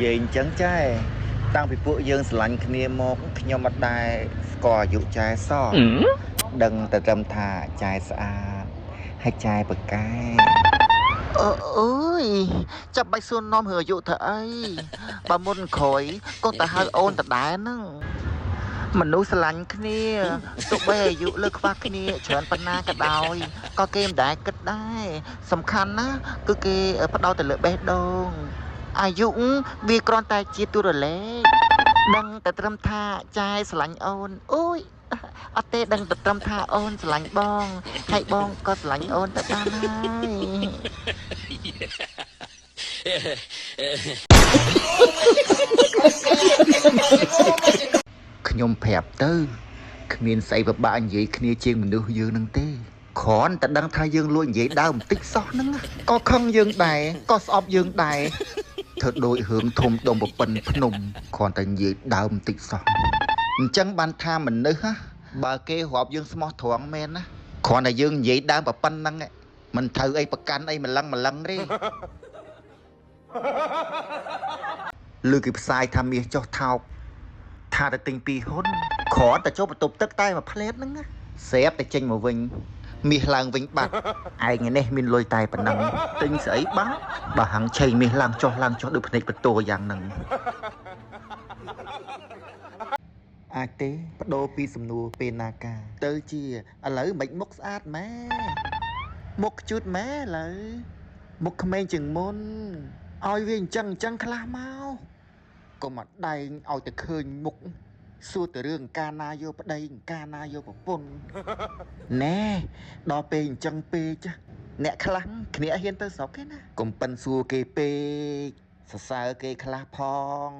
Dền chẳng trai tăng bịពួកយើងស្រឡាញ់គ្នាមកខ្ញុំអត់ដែលស្គាល់អាយុចែសោះដឹងតែត្រឹមថាចែស្អាតហើយចែប្រកែអើយចាប់បាច់សួរនាំរឿងអាយុធ្វើអីបើមុនក្រោយក៏ទៅហៅអូនដដែលហ្នឹងមនុស្សស្រឡាញ់គ្នាទោះបីអាយុលើខ្វះគ្នាច្រើនប៉ុណ្ណាក៏ដោយក៏គេមិនដែលគិតដែរសំខាន់ណាគឺគេផ្ដោតទៅលើបេះដូងអាយុវាគ្រាន់តែជាទូរលេខដឹងតែត្រឹមថាចែស្រឡាញ់អូនអូយអត់ទេដឹងតែត្រឹមថាអូនស្រឡាញ់បងហើយបងក៏ស្រឡាញ់អូនទៅបានហើយខ្ញុំប្រាប់ទៅគ្មានស្អីពិបាកនិយាយគ្នាជាងមនុស្សយើងនឹងទេគ្រាន់តែដឹងថាយើងលួចនិយាយដើមបន្តិចសោះហ្នឹងក៏ខឹងយើងដែរក៏ស្អប់យើងដែរធ្វើដូចរឿងធំដុំប្រពន្ធភ្នំគ្រាន់តែនិយាយដើមបន្តិចសោះអញ្ចឹងបានថាមនុស្សបើគេរាប់យើងស្មោះត្រង់មែនណាគ្រាន់តែយើងនិយាយដើមប្រពន្ធហ្នឹងមិនត្រូវអីប្រកាន់អីម្លឹងទេលើគេផ្សាយថាមាសចុះថោកថាទៅទិញ2ហ៊ុនគ្រាន់តែចូលបន្ទប់ទឹកតែមួយផ្លែតហ្នឹងស្រាប់តែចេញមកវិញមាសឡើងវិញបាត់ឯងនេះមានលុយតែប៉ុណ្ណឹងទិញស្អីបាត់បើហាំងឆេងមាសឡើងចុះដូចភ្នែកបន្ទោយ៉ាងហ្នឹងអាចទេបដូរពីសំណួរពេលណាកាទៅជាឥឡូវមិនមុខស្អាតម៉ែមុខខ្ជូតម៉ែឥឡូវមុខក្មេងជាងមុនឲ្យវាអញ្ចឹងខ្លះមកកុំអត់ដែងឲ្យតែឃើញមុខសួរតែរឿងកាលណាយកប្តីកាលណាយកប្រពន្ធណែដល់ពេលអញ្ចឹងពេកអ្នកខ្លះគ្នាហ៊ានទៅស្រុកទេណាកុំប៉ិនសួរគេពេកសរសើរគេខ្លះផង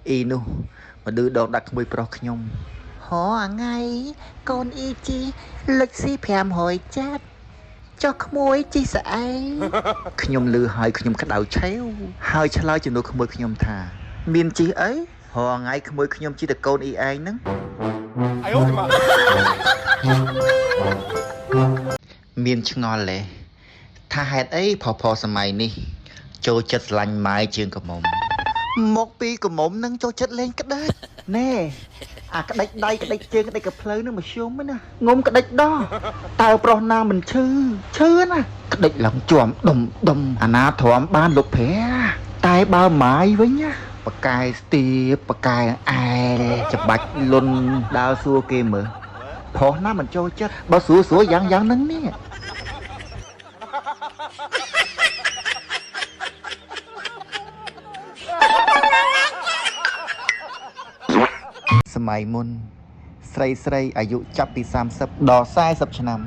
អ៊ីនោះមកឌឺដងដាក់ក្មួយប្រុសខ្ញុំហ៎អាថ្ងៃកូនអ៊ីជីលុចស៊ី500ចាត់ចុះក្មួយជីស្អីខ្ញុំលឺហើយខ្ញុំក្តៅឆេវហើយឆ្លើយជំនួសក្មួយខ្ញុំថាមានជីអីហ៎ថ្ងៃក្មួយខ្ញុំជីតកូនអ៊ីឯងហ្នឹងអាយអូម៉ាមានឆ្ងល់ទេថាហេតុអីផសម័យនេះចូលចិត្តស្រឡាញ់ម៉ែជាងកមុំមកពីកមុំនឹងចូលចិត្តលេងក្តាច់ណែអាក្តាច់ដៃក្តាច់ជើងក្តាច់កភ្លើនឹងមធ្យមណាងុំក្តាច់ដោះតើប្រុសណាមិនឈឺណាក្តាច់ឡើងជាប់ដុំអាណាទ្រាំបានលោកព្រះតែបើម៉ាយវិញណាបកាយស្ទាបបកាយអែលច្បាច់លុនដើរសួរគេមើលប្រុសណាមិនចូលចិត្តបើសួរយ៉ាងហ្នឹងនេះសម័យមុនស្រីអាយុចាប់ពី30ដល់40ឆ្នាំ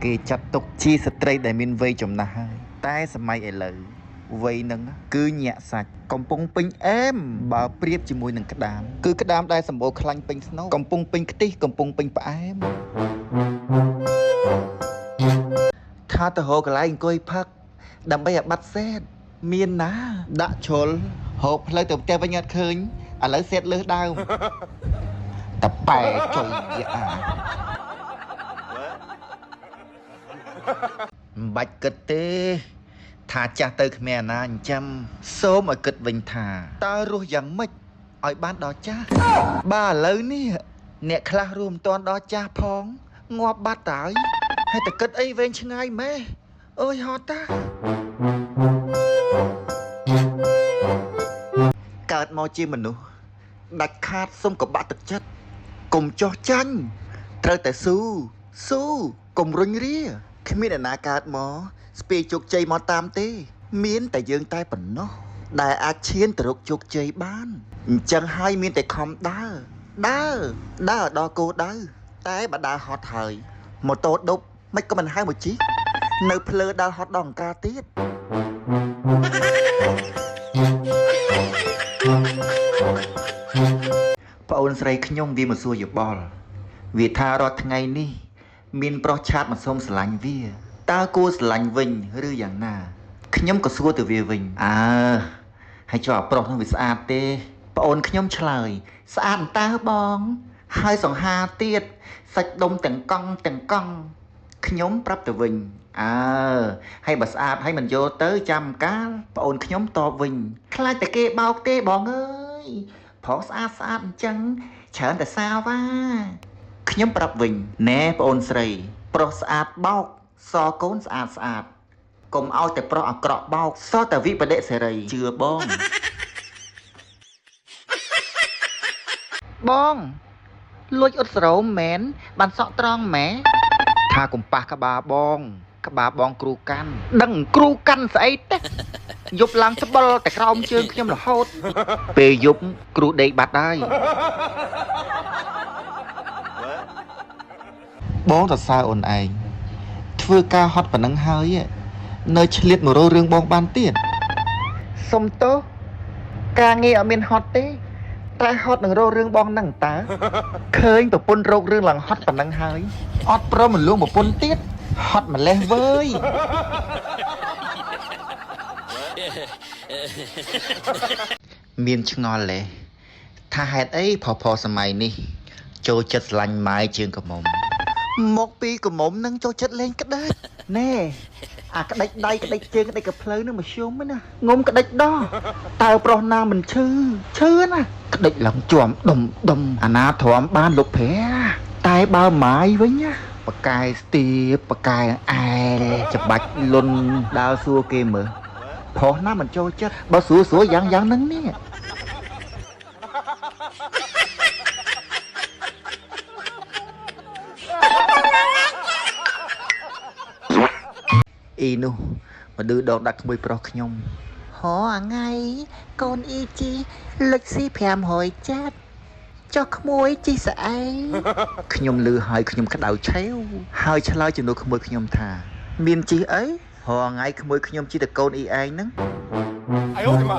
គេចាត់ទុកជាស្ត្រីដែលមានវ័យចំណាស់ហើយតែសម័យឥឡូវវ័យហ្នឹងគឺញាក់សាច់កំពុងពេញអែមបើប្រៀបជាមួយនឹងក្តាមគឺក្តាមដែលសម្បូរខ្លាញ់ពេញស្នូកំពុងពេញខ្ទិះកំពុងពេញផ្អែមថាទៅរកកន្លែងអង្គុយផឹកដើម្បីឲ្យបាត់សេតមានណាដាក់ជ្រុលហូបផ្លូវទៅផ្ទះវិញអត់ឃើញឥឡូវសេតលើសដើមតប៉ែចុយយ៉ាមិនបាច់គិតទេថាចាស់ទៅគ្មានអាណាចិញ្ចឹមសូមឲ្យគិតវិញថាតើរស់យ៉ាងម៉េចឲ្យបានដល់ចាស់បើឥឡូវនេះអ្នកខ្លះរួមមិនទាន់ដល់ចាស់ផងងាប់បាត់ទៅហើយតែគិតអីវែងឆ្ងាយម៉ែអើយហត់តាកើតមកជាមនុស្សដាច់ខាតសុំកបាក់ទឹកចិត្តកុំចោះចាញ់ត្រូវតែស៊ូកុំរុញរាគ្មានអ្នកណាកើតមកស្ពាយជោគជ័យមកតាមទេមានតែយើងតែប៉ុណ្ណោះដែលអាចឈានទៅរកជោគជ័យបានអញ្ចឹងហើយមានតែខំដើរដល់គោលដៅតែបើដើរហត់ហើយម៉ូតូដប់មិនក៏មិនហៅមកជីនៅភ្លើដើរហត់ដល់អង្ការទៀតប្អូនស្រីខ្ញុំវាមកសួរយោបល់វាថារាល់ថ្ងៃនេះមានប្រុសឆាតមកសុំស្រឡាញ់វាតើគួរស្រឡាញ់វិញឬយ៉ាងណាខ្ញុំក៏សួរទៅវាវិញហើយចុះអាប្រុសនោះវាស្អាតទេប្អូនខ្ញុំឆ្លើយស្អាតតើបងហើយសង្ហាទៀតសាច់ដុំទាំងកង់ ខ្ញុំប្រាប់ទៅវិញអើហើយបើស្អាតហើយមិនយកទៅចាំកាលប្អូនខ្ញុំតបវិញខ្លាចតែគេបោកទេបងអើយប្រុសស្អាតអញ្ចឹងច្រើនតែសាវ៉ាខ្ញុំប្រាប់វិញណែប្អូនស្រីប្រុសស្អាតបោកសកូនស្អាតកុំឲ្យតែប្រុសអាក្រក់បោកសតែវិបដិសេរីជឿបងបងលួចអ៊ុតសរោមមែនបានសក់ត្រង់ម៉ែថាកុំប៉ះក្បាលបងគ្រូកាន់ដឹងគ្រូកាន់ស្អីទេយប់ឡើងច្បល់តែក្រោមជើងខ្ញុំរហូតពេលយប់គ្រូដេកបាត់ហើយបងសរសើរអូនឯងធ្វើការហត់ប៉ុណ្ណឹងហើយនៅឆ្លៀតមករករឿងបងបានទៀតសុំទោសការងារអត់មានហត់ទេតែហត់នឹងរករឿងបងហ្នឹងតើឃើញប្រពន្ធរករឿងឡើងហត់ប៉ុណ្ណឹងហើយអត់ព្រមលួងប្រពន្ធទៀតហត់ម្លេះវើយមានឆ្ងល់ទេថាហេតុអីផុសសម័យនេះចូលចិត្តស្រឡាញ់ម៉ាយជាងកមុំមកពីកមុំនឹងចូលចិត្តលេងក្តាច់ណែអាក្តាច់ដៃក្តាច់ជើងក្តាច់កភ្លើនឹងមធ្យមណាងុំក្តាច់ដោះតើប្រុសណាមិនឈឺណាក្តាច់ឡើងជាប់ដុំអាណាទ្រាំបានលោកភែតែបើម៉ាយវិញណាបកាយស្ទាបបកាយអែលច្បាច់លុនដើរសួរគេមើលប្រុសណាមិនចូលចិត្តបើសួរយ៉ាងហ្នឹងនេះអ៊ីនោះមកឌឺដងដាក់ក្មួយប្រុសខ្ញុំហ៎អាថ្ងៃកូនអ៊ីជីលុចស៊ី500ចាត់ចុះក្មួយជីស្អែខ្ញុំលឺហើយខ្ញុំក្តៅឆេវហើយឆ្លើយជំនួសក្មួយខ្ញុំថាមានជីអីហ៎ថ្ងៃក្មួយខ្ញុំជីតែកូនអ៊ីឯងហ្នឹងអាយអូម៉ា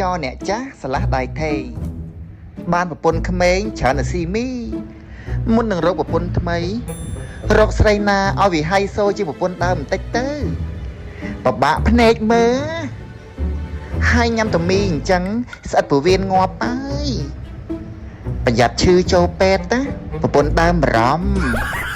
ចោអ្នកចាស់ឆ្លាស់ដៃថេបានប្រពន្ធក្មេងច្រើនតែស៊ីមីមុននឹងរកប្រពន្ធថ្មីរកស្រីណាឲ្យវិហ័យសូជាប្រពន្ធដើមបន្តិចទៅពិបាកភ្នែកមើលហើយញ៉ាំតាមីអញ្ចឹងស្អិតពោះវៀនងាប់ហើយប្រយ័ត្នឈឺចូលពេទ្យណាប្រពន្ធដើមបារម្ភ